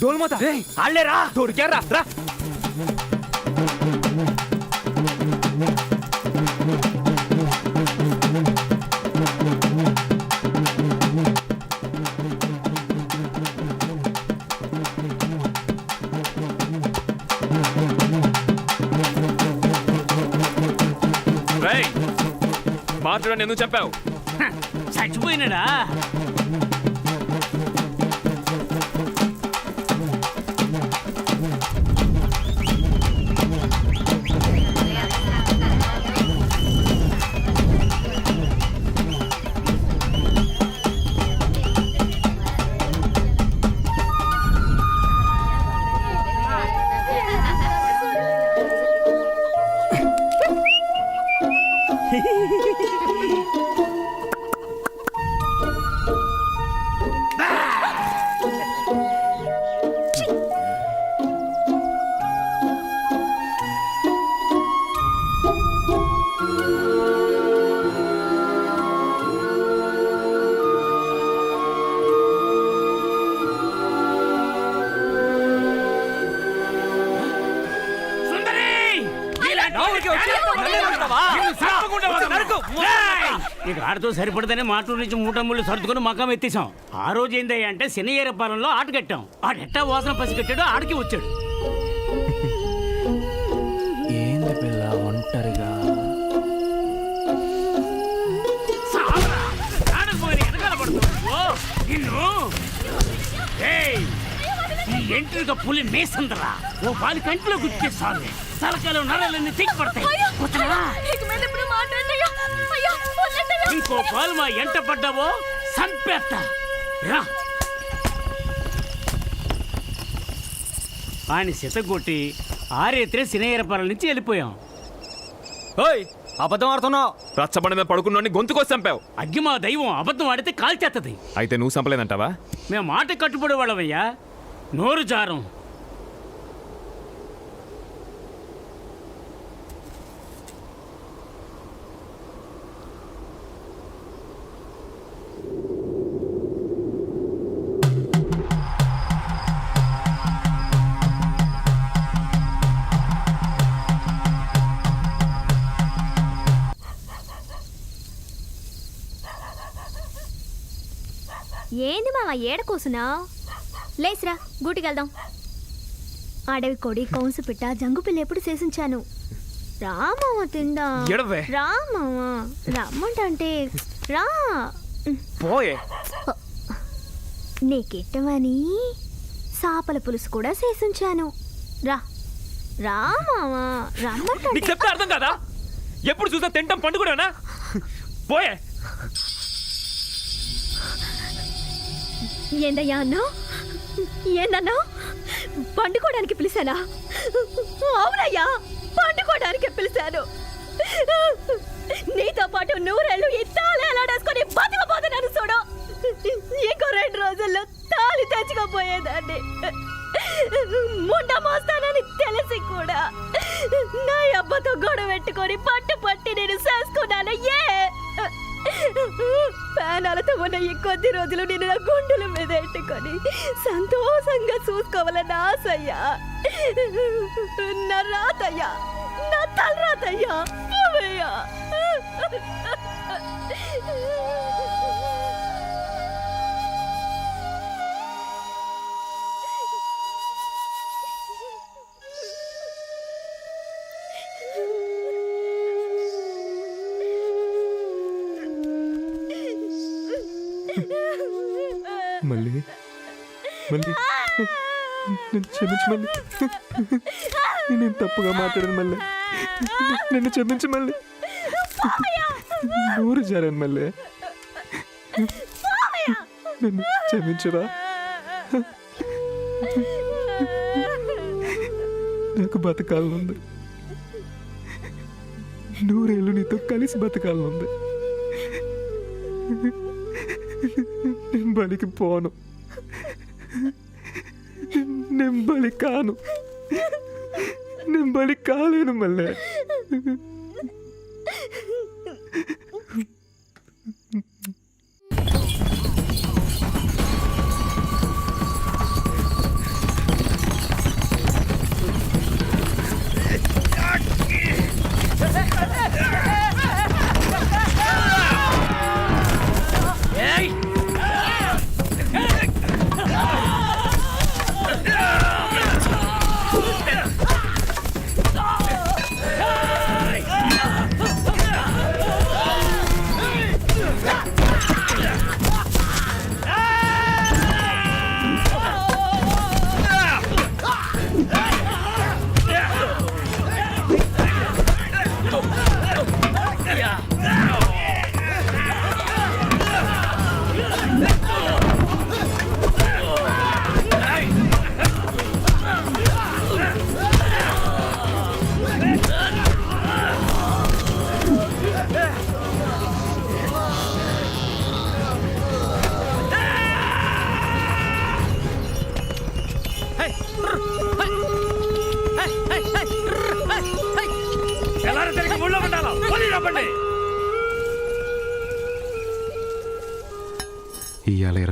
డోల్మాత ఆళ్ళేరా దొరికారా రా. మాట్లాడని ఎందుకు చెప్పావు? చచ్చిపోయినాడా? ఇక ఆడతో సరిపడదని మాటూరు నుంచి మూటమ్ముళ్ళు సర్దుకుని మకం ఎత్తేసాం. ఆ రోజు ఏందయ్యా అంటే శనియేరపాలెంలో ఆట కట్టాం. ఆడెట్టా వాసన పసిగట్టాడో ఆడికి వచ్చాడు. ఏంది పిల్ల ఒంటరిగా? ఎంట్రీగా పులి మేసందరా ఓ పాలి కంటిలో గుర్తిస్తాను. తలకాయలు నరాలన్నీ తెగి పడతాయి. ఇంకో పాలు మా ఎంట పడ్డావో సంపేత్త రా. ఆయన సితగొట్టి ఆరేత్రే సినేయరపాల నుంచి వెళ్ళిపోయాం. ఓయ్ అబద్ధం ఆడుతున్నావు. రచ్చబండ మీద పడుకున్నోని గొంతుకోసి చంపావు. అగ్గి మా దైవం అబద్ధం ఆడితే కాల్చేత్తది. అయితే నువ్వు చంపలేదంటావా? మేము మాట కట్టుబడి వాళ్ళవయ్యా. నోరు జారం. ఏంది మామ ఏడ కూసునా? లేసిరా గూటికెళ్దాం. అడవి కొడి కౌసు పిట్ట జంగు పిల్ల ఎప్పుడు చేసించాను. రామావ తిందా. రామావ రమ్మంటే రా. పోయే నీకిట్టమని చేపల పులుసు కూడా చేసించాను. రా రామావ రమ్మంటే చెప్తే అర్థం కదా? ఎప్పుడు చూసా తింటాం పండుగనా? పోయే. ఏందయ్యా అన్నా? ఏందన్నా? పండుకోవడానికి పిలిచానా? అవునయ్యా, పండుకోవడానికి పిలిచాను. నీతో పాటు నూరేళ్ళు ఈ తాళి ఎలాడేసుకొని బతికపోతున్నాను చూడు. ఇంకో 2 రోజుల్లో తాళి తెచ్చుకోపోయేదాన్ని. ముండ మోస్తానని తెలిసి కూడా నా అబ్బతో గొడవ పెట్టుకొని పట్టి నేను చేసుకున్నాను. ప్రాణాలతో ఉన్న ఈ కొద్ది రోజులు నేను నా గుండెల మీద ఎట్టుకొని సంతోషంగా చూసుకోవాలని ఆశయ్యా. నా రాతయ్యా, నా తలరాతయ్యా. మళ్ళీ మళ్ళీ నన్ను క్షమించు. మళ్ళీ నేను తప్పుగా మాట్లాడాను. మళ్ళీ నన్ను క్షమించు. మళ్ళీ నూరు జారాను. మళ్ళీ నన్ను క్షమించురా. నాకు బతకాలనుంది. 100 ఏళ్ళు నీతో కలిసి బతకాలనుంది. నేను బలికి పోను. నేను బలి కాను. నేను బలి కాలేను. మళ్ళీ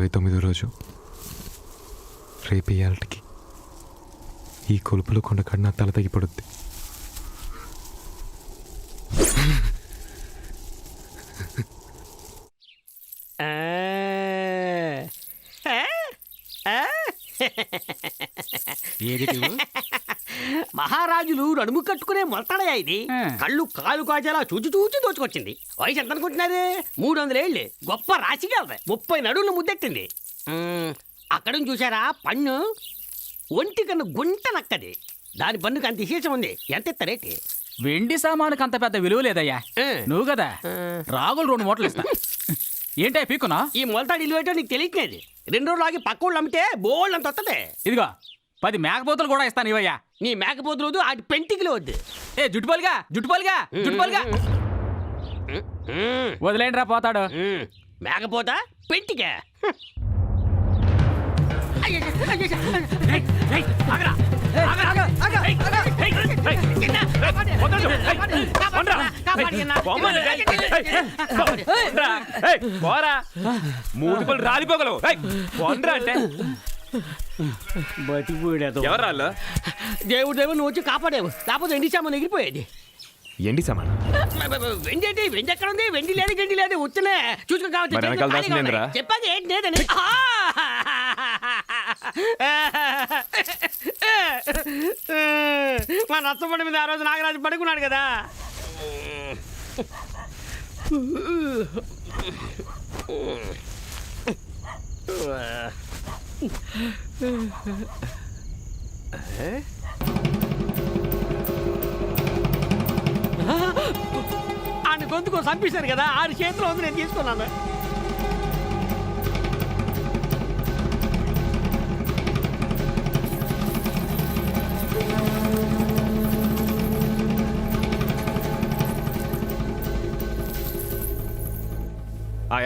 29వ రోజు రేపు ఇయాలటికి ఈ కొలుపులో కొండ కన్నా తల తగ్గిపడుద్ది. మహారాజులు నడుము కట్టుకునే మొలతాడయా ఇది. కళ్ళు కాలు కాజేలా చూచి చూచి దోచుకొచ్చింది. వయసు ఎంత అనుకుంటున్నారు? 300 ఏళ్ళు. గొప్ప రాశిగలది. 30 నడువులు ముద్దెట్టింది. అక్కడ చూసారా పన్ను? ఒంటి కన్ను గుంట నక్కది. దాని పన్నుకి అంత విశేషం ఉంది. ఎంత ఇస్తారేటి? వెండి సామానుకి అంత పెద్ద విలువ లేదయ్యా. నువ్వు కదా రాగులు 2 మూటలు ఇస్తా. ఏంటయ్యా పీకునా? ఈ మొలతాడు ఇల్లు నీకు తెలియట్లేదు. 2 రోజులు ఆగి పక్క వాళ్ళు అమ్మితే బోల్డ్ అంత వస్తుంది. ఇదిగో 10 మేకపోతులు కూడా ఇస్తాను ఇవయ్యా. నీ మేకపోతులు వద్దు, అటు పెంటికిలో వద్దు. ఏ జుట్టుపాలుగా జుట్టుపాలుగా జుట్టుపాలుగా వదిలేండి రా పోతాడు. మేకపోతా పెంటికే. పోరా, 3 పళ్ళు రాలిపోగలవు. పోన్రా అంటే బతిపోయాడు. ఎవరాళ్ళు? దేవుడు నువ్వు వచ్చి కాపాడేవు. లేకపోతే ఎండి సామాన్ ఎగిరిపోయేది. ఏంటి సామాన్? వెండి ఏంటి? వెండి ఎక్కడ ఉంది? వెండి లేదు గండి లేదు. వచ్చినే చూసుకుని కావచ్చు. చెప్పాది ఏంటి లేదని. మా నచ్చబడి మీద ఆ రోజు నాగరాజు పడుకున్నాడు కదా. ఆయన గొంతుకు చంపేశారు కదా. ఆడి చేతిలో ఉంది, నేను తీసుకున్నాను.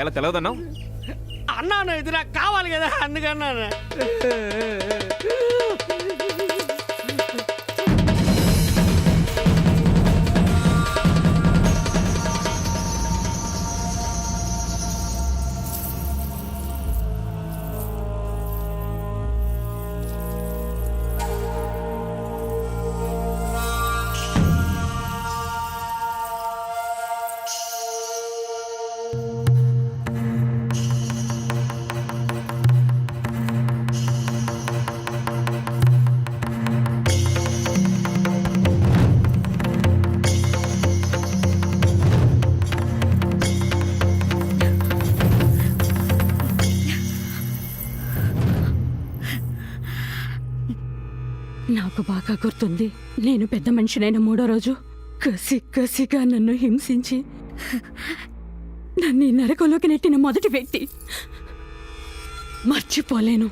ఎలా తెలవదన్నావు? అన్నాను, ఇది నాకు కావాలి కదా, అందుకన్నాను. నాకు బాగా గుర్తుంది. నేను పెద్ద మనిషినైన 3వ రోజు కసిగా నన్ను హింసించి నన్ను ఈ నరకంలోకి నెట్టిన మొదటి వ్యక్తి. మర్చిపోలేను.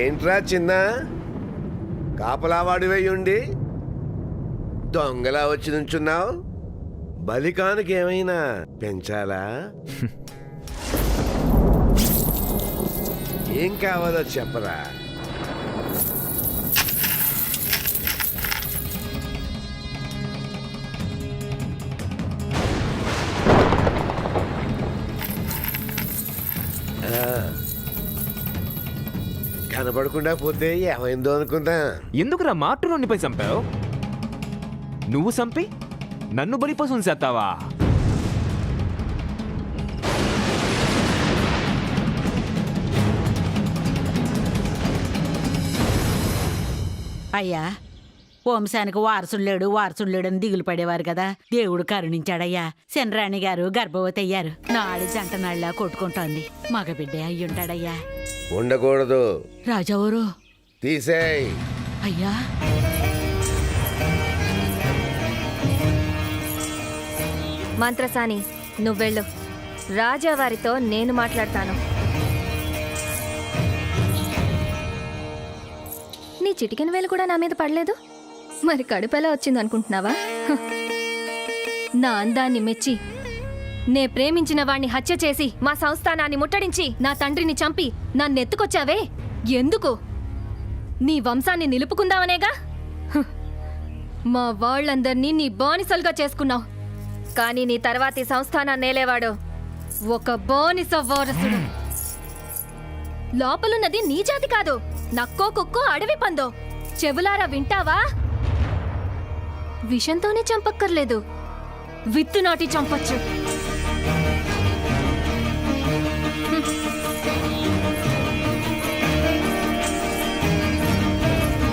ఏంట్రా చిన్న కాపలావాడివై ఉండి దొంగలా వచ్చి నుంచున్నావు? బలికానుకి ఏమైనా పెంచాలా? ఏం కావాలో చెప్పరా? కనపడకుండా పోతే ఏమైందో అనుకుంటా. ఎందుకురా మాటలోనిపై చంపావు? నువ్వు చంపి నన్ను బలిపశువుని చేస్తావా? అయ్యా, వంశానికి వారసుడు లేడు అని దిగులు పడేవారు కదా. దేవుడు కరుణించాడయ్యా. శనరాణి గారు గర్భవతి అయ్యారు. నాడి జంట నళ్ళ కొట్టుకుంటోంది. మగబిడ్డ అయ్యుంటాడయ్యా. ఉండకూడదు. రాజావరు తీసేయ్. అయ్యా, మంత్రసాని నువ్వెళ్ళు. రాజావారితో నేను మాట్లాడతాను. నీ చిటికెన వేలు కూడా నా మీద పడలేదు. మరి కడుపెలా వచ్చిందనుకుంటున్నావా? హ. నా అందాన్ని మెచ్చి నే ప్రేమించిన వాణ్ణి హత్య చేసి మా సంస్థానాన్ని ముట్టడించి నా తండ్రిని చంపి నన్నెత్తుకొచ్చావే ఎందుకు? నీ వంశాన్ని నిలుపుకుందామనేగా. హ. మా వాళ్ళందర్నీ నీ బానిసలుగా చేసుకున్నావు. కానీ నీ తర్వాతి సంస్థానాన్ని నేలేవాడు ఒక బానిస వారసుడు. లోపలున్నది నీ జాతి కాదు, నక్కో కుక్కో అడవి పందో. చెవులారా వింటావా? విషంతోనే చంపక్కర్లేదు, విత్తు నాటి చంపొచ్చు.